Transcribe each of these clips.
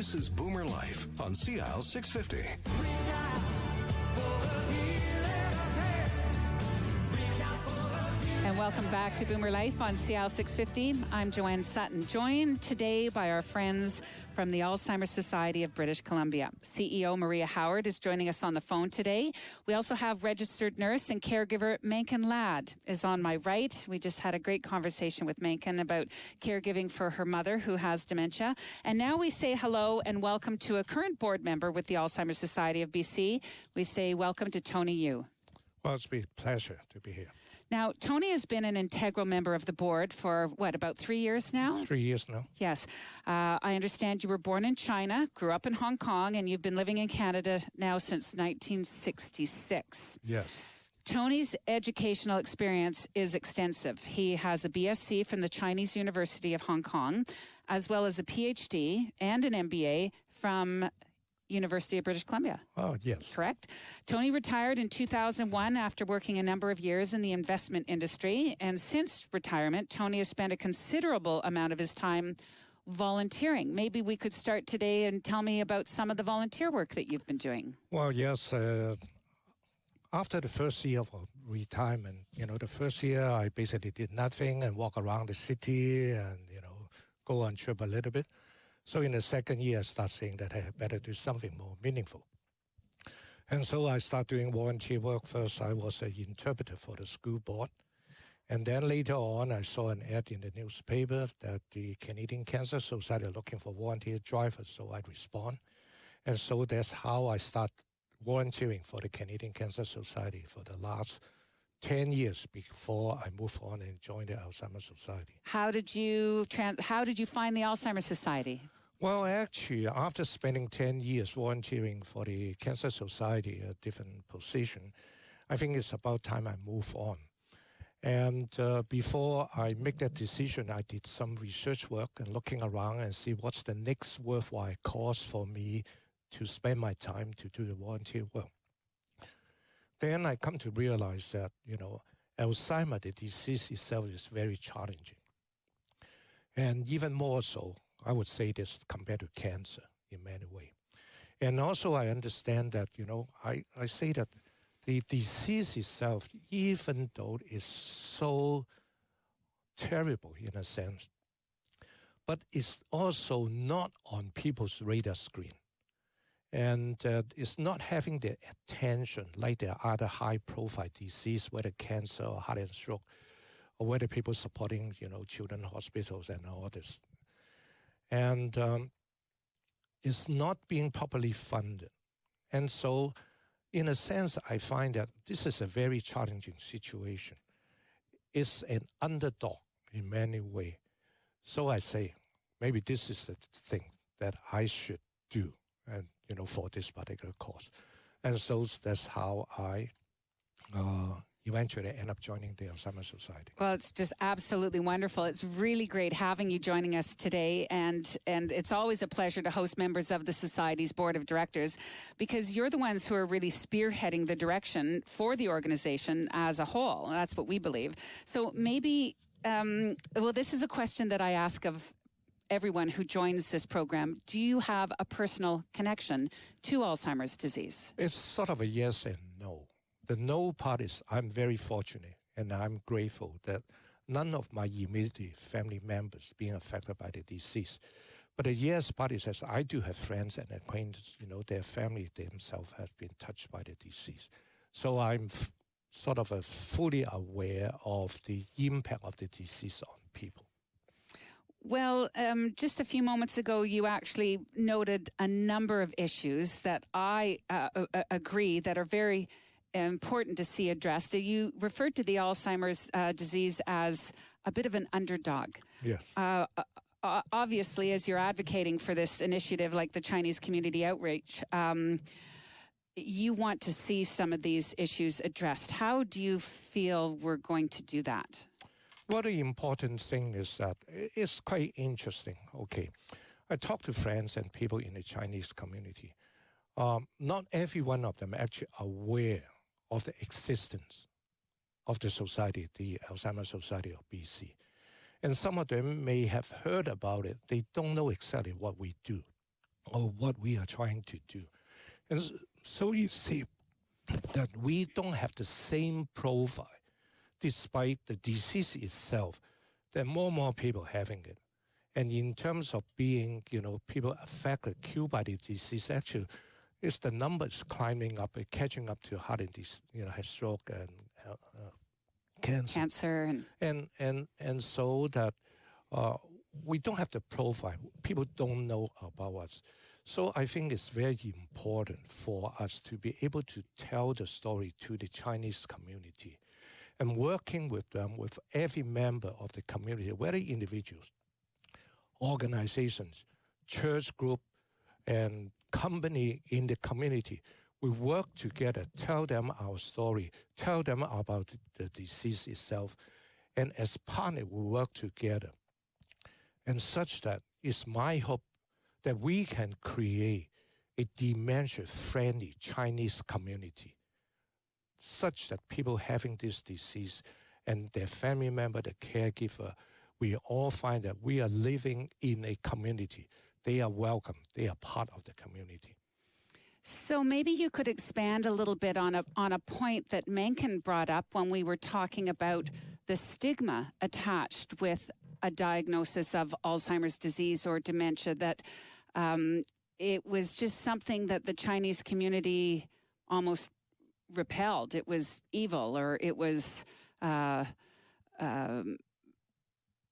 This is BoomerLife on CL650. And welcome back to BoomerLife on CL650. I'm Joanne Sutton, joined today by our friends from the Alzheimer's Society of British Columbia. CEO Maria Howard is joining us on the phone today. We also have registered nurse and caregiver Menken Ladd is on my right. We just had a great conversation with Menken about caregiving for her mother who has dementia. And now we say hello and welcome to a current board member with the Alzheimer's Society of BC. We say welcome to Tony Yu. Well, it's been a pleasure to be here. Now, Tony has been an integral member of the board for, about 3 years now? 3 years now. Yes. I understand you were born in China, grew up in Hong Kong, and you've been living in Canada now since 1966. Yes. Tony's educational experience is extensive. He has a BSc from the Chinese University of Hong Kong, as well as a PhD and an MBA from University of British Columbia. Oh, yes. Correct? Tony retired in 2001 after working a number of years in the investment industry. And since retirement, Tony has spent a considerable amount of his time volunteering. Maybe we could start today and tell me about some of the volunteer work that you've been doing. Well, yes. After the first year of retirement, the first year I basically did nothing and walk around the city and, go on trip a little bit. So in the second year, I started saying that I had better do something more meaningful. And so I started doing volunteer work. First, I was an interpreter for the school board. And then later on, I saw an ad in the newspaper that the Canadian Cancer Society are looking for volunteer drivers, so I respond. And so that's how I started volunteering for the Canadian Cancer Society for the last 10 years before I moved on and joined the Alzheimer's Society. How did you find the Alzheimer's Society? Well, actually, after spending 10 years volunteering for the Cancer Society, a different position, I think it's about time I move on. And before I make that decision, I did some research work and looking around and see what's the next worthwhile cause for me to spend my time to do the volunteer work. Then I come to realize that, Alzheimer, the disease itself is very challenging. And even more so, I would say this compared to cancer in many ways. And also I understand that, I say that the disease itself, even though it's so terrible in a sense, but it's also not on people's radar screen. And it's not having the attention like the other high-profile disease, whether cancer or heart and stroke, or whether people supporting, children's hospitals and all this. And it's not being properly funded. And so, in a sense, I find that this is a very challenging situation. It's an underdog in many ways. So I say, maybe this is the thing that I should do. And for this particular cause. And so that's how I eventually end up joining the Alzheimer's Society. Well, it's just absolutely wonderful. It's really great having you joining us today. And it's always a pleasure to host members of the Society's Board of Directors because you're the ones who are really spearheading the direction for the organization as a whole. And that's what we believe. So maybe, this is a question that I ask of everyone who joins this program. Do you have a personal connection to Alzheimer's disease? It's sort of a yes and no. The no part is I'm very fortunate and I'm grateful that none of my immediate family members being affected by the disease. But the yes part is that I do have friends and acquaintances, their family themselves have been touched by the disease. So I'm sort of fully aware of the impact of the disease on people. Well, just a few moments ago, you actually noted a number of issues that I agree that are very important to see addressed. You referred to the Alzheimer's disease as a bit of an underdog. Yes. Obviously, as you're advocating for this initiative like the Chinese Community Outreach, you want to see some of these issues addressed. How do you feel we're going to do that? Well, the important thing is that it's quite interesting. Okay, I talk to friends and people in the Chinese community. Not every one of them actually aware of the existence of the society, the Alzheimer's Society of BC. And some of them may have heard about it. They don't know exactly what we do. of what we are trying to do. And so you see that we don't have the same profile, despite the disease itself. There are more people having it. And in terms of being, people affected, killed by the disease, actually, the number is climbing up, catching up to heart disease, stroke and cancer. And so that we don't have the profile. People don't know about us. So I think it's very important for us to be able to tell the story to the Chinese community and working with them, with every member of the community, whether individuals, organizations, church group, and company in the community. We work together, tell them our story, tell them about the disease itself, and as partners, we work together. And such that it's my hope that we can create a dementia-friendly Chinese community, such that people having this disease and their family member, the caregiver, we all find that we are living in a community. They are welcome. They are part of the community. So maybe you could expand a little bit on a point that Mencken brought up when we were talking about the stigma attached with a diagnosis of Alzheimer's disease or dementia, that it was just something that the Chinese community almost repelled. It was evil, or it was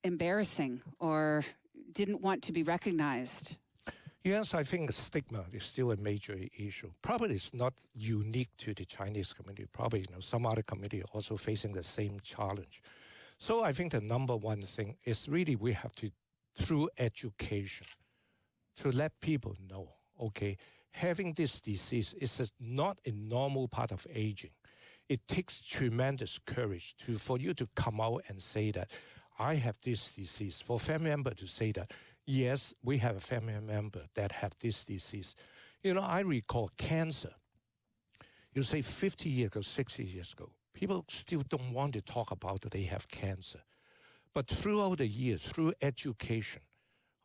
embarrassing, or didn't want to be recognized. Yes, I think stigma is still a major issue. Probably it's not unique to the Chinese community. Probably some other community are also facing the same challenge. So I think the number one thing is really we have to, through education, to let people know, okay, having this disease is not a normal part of aging. It takes tremendous courage for you to come out and say that I have this disease. For a family member to say that, yes, we have a family member that have this disease. I recall cancer. You say 50 years ago, 60 years ago, people still don't want to talk about that they have cancer. But throughout the years, through education,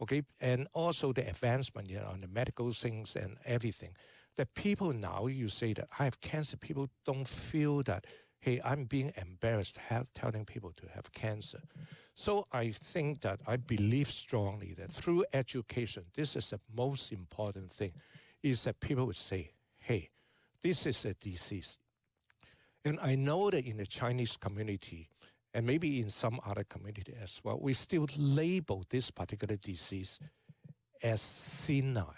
okay, and also the advancement, on the medical things and everything, that people now, you say that I have cancer, people don't feel that, hey, I'm being embarrassed telling people to have cancer. So I think that I believe strongly that through education, this is the most important thing, is that people would say, hey, this is a disease. And I know that in the Chinese community, and maybe in some other community as well, we still label this particular disease as senile.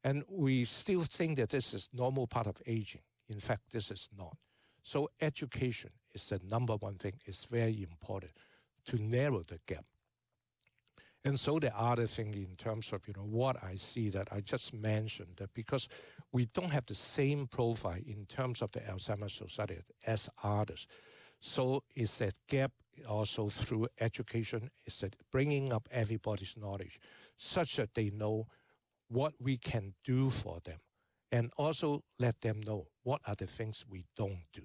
And we still think that this is normal part of aging. In fact, this is not. So education is the number one thing. It's very important to narrow the gap. And so the other thing in terms of, what I see that I just mentioned, that because we don't have the same profile in terms of the Alzheimer's Society as others. So it's that gap also through education, is that bringing up everybody's knowledge such that they know what we can do for them, and also let them know what are the things we don't do.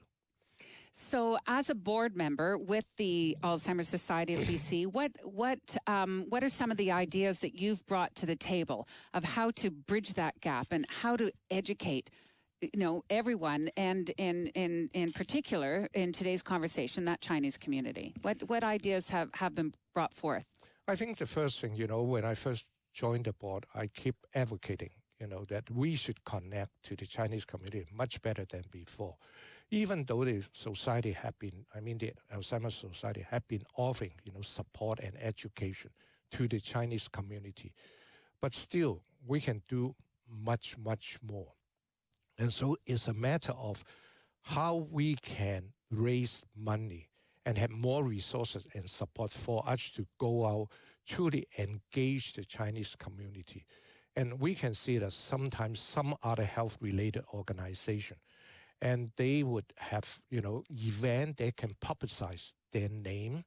So as a board member with the Alzheimer's Society of BC, what are some of the ideas that you've brought to the table of how to bridge that gap and how to educate everyone, and in particular in today's conversation, that Chinese community? What ideas have been brought forth? I think the first thing, when I first joined the board, I keep advocating, that we should connect to the Chinese community much better than before. Even though the society the Alzheimer's Society have been offering, support and education to the Chinese community. But still, we can do much, much more. And so it's a matter of how we can raise money and have more resources and support for us to go out, truly engage the Chinese community. And we can see that sometimes some other health-related organization, and they would have, event, they can publicize their name.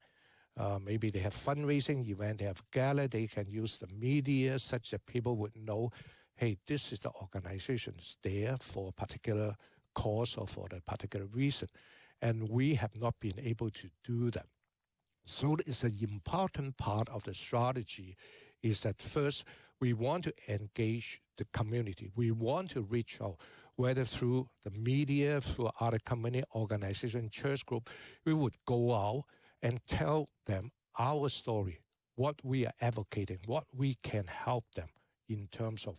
Maybe they have fundraising event, they have gala, they can use the media such that people would know, hey, this is the organization there for a particular cause or for a particular reason. And we have not been able to do that. So it's an important part of the strategy is that first, We want to engage the community. We want to reach out, whether through the media, through other company, organization, church group. We would go out and tell them our story, what we are advocating, what we can help them in terms of,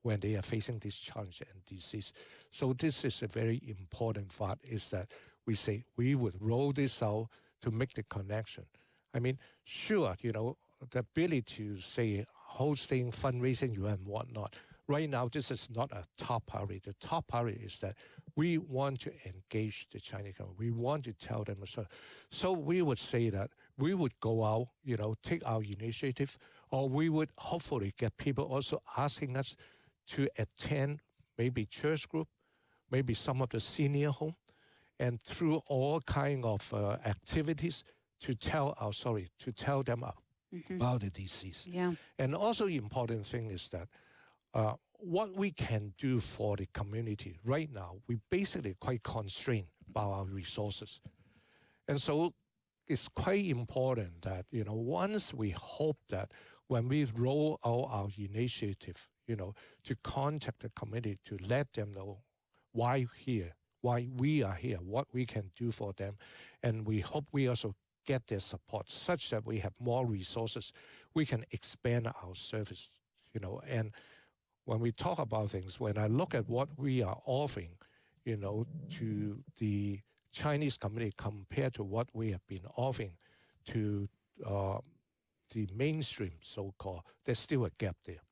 when they are facing this challenge and disease. So this is a very important part, is that we say we would roll this out to make the connection. I mean, sure, the ability to say hosting, fundraising, and whatnot. Right now, this is not a top priority. The top priority is that we want to engage the Chinese government. We want to tell them. So we would say that we would go out, take our initiative, or we would hopefully get people also asking us to attend maybe church group, maybe some of the senior home, and through all kind of activities to tell our story, to tell them about the disease. Yeah. And also important thing is that what we can do for the community right now, we basically quite constrained by our resources. And so it's quite important that, once we hope that when we roll out our initiative, to contact the community, to let them know why we are here, what we can do for them. And we hope we also get their support such that we have more resources, we can expand our service, and when we talk about things, when I look at what we are offering, to the Chinese community compared to what we have been offering to the mainstream so-called, there's still a gap there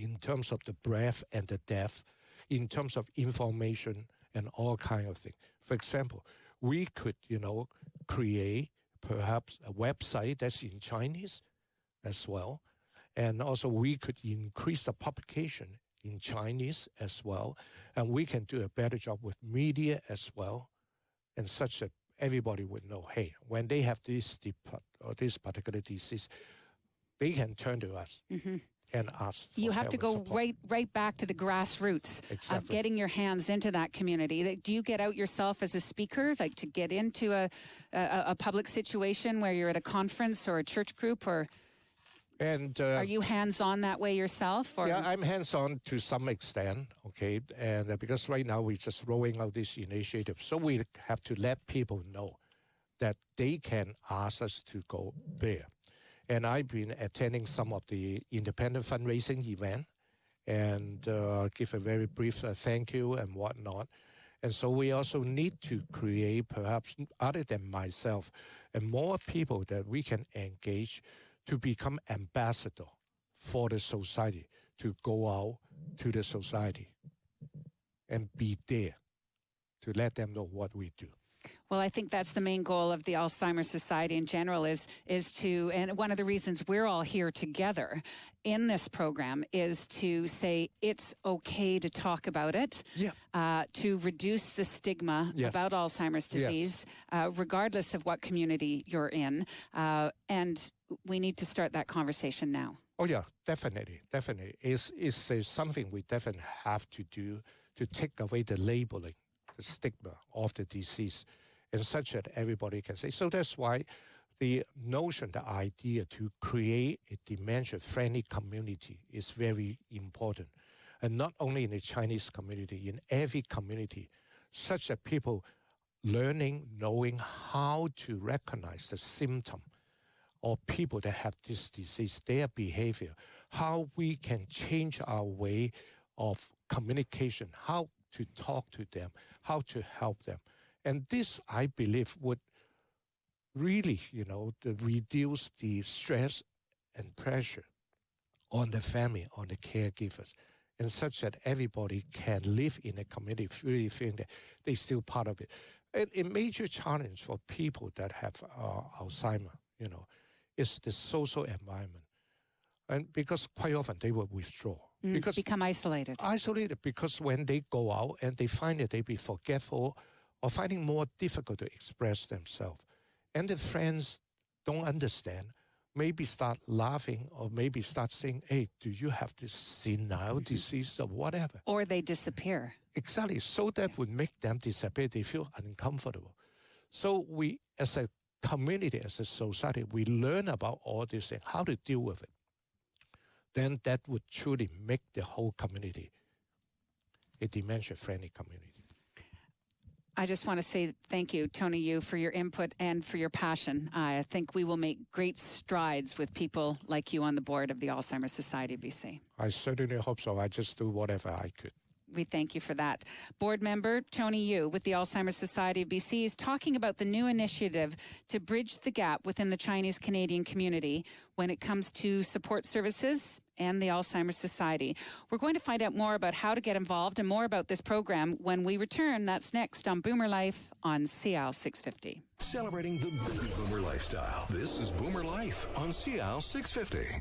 in terms of the breadth and the depth, in terms of information and all kinds of things. For example, we could, create perhaps a website that's in Chinese as well. And also we could increase the publication in Chinese as well. And we can do a better job with media as well. And such that everybody would know, hey, when they have this particular disease, they can turn to us. And ask for you have to go support. right back to the grassroots of getting your hands into that community. Do you get out yourself as a speaker, like to get into a public situation where you're at a conference or a church group, or are you hands-on that way yourself? Or? Yeah, I'm hands-on to some extent, okay, and because right now we're just rolling out this initiative, so we have to let people know that they can ask us to go there. And I've been attending some of the independent fundraising event and give a very brief thank you and whatnot. And so we also need to create, perhaps other than myself, and more people that we can engage to become ambassador for the society, to go out to the society and be there to let them know what we do. Well, I think that's the main goal of the Alzheimer's Society in general is to, and one of the reasons we're all here together in this program is to say it's okay to talk about it, to reduce the stigma about Alzheimer's disease, regardless of what community you're in. And we need to start that conversation now. Oh, yeah, definitely. It's something we definitely have to do to take away the labeling, the stigma of the disease, and such that everybody can say. So that's why the notion, the idea to create a dementia-friendly community is very important. And not only in the Chinese community, in every community, such that people knowing how to recognize the symptom of people that have this disease, their behavior, how we can change our way of communication, how to talk to them, how to help them. And this, I believe, would really, reduce the stress and pressure on the family, on the caregivers, and such that everybody can live in a community really feeling that they're still part of it. And a major challenge for people that have Alzheimer, is the social environment. And because quite often they will withdraw. Because become isolated. Isolated because when they go out and they find that they be forgetful or finding more difficult to express themselves. And the friends don't understand, maybe start laughing or maybe start saying, hey, do you have this senile disease or whatever? Or they disappear. Exactly. So that would make them disappear. They feel uncomfortable. So we, as a community, as a society, we learn about all these things, how to deal with it. then that would truly make the whole community a dementia-friendly community. I just want to say thank you, Tony Yu, for your input and for your passion. I think we will make great strides with people like you on the board of the Alzheimer's Society of BC. I certainly hope so. I just do whatever I could. We thank you for that. Board member Tony Yu with the Alzheimer's Society of BC is talking about the new initiative to bridge the gap within the Chinese-Canadian community when it comes to support services and the Alzheimer's Society. We're going to find out more about how to get involved and more about this program when we return. That's next on Boomer Life on CIAL 650. Celebrating the baby boomer lifestyle. This is Boomer Life on CIAL 650.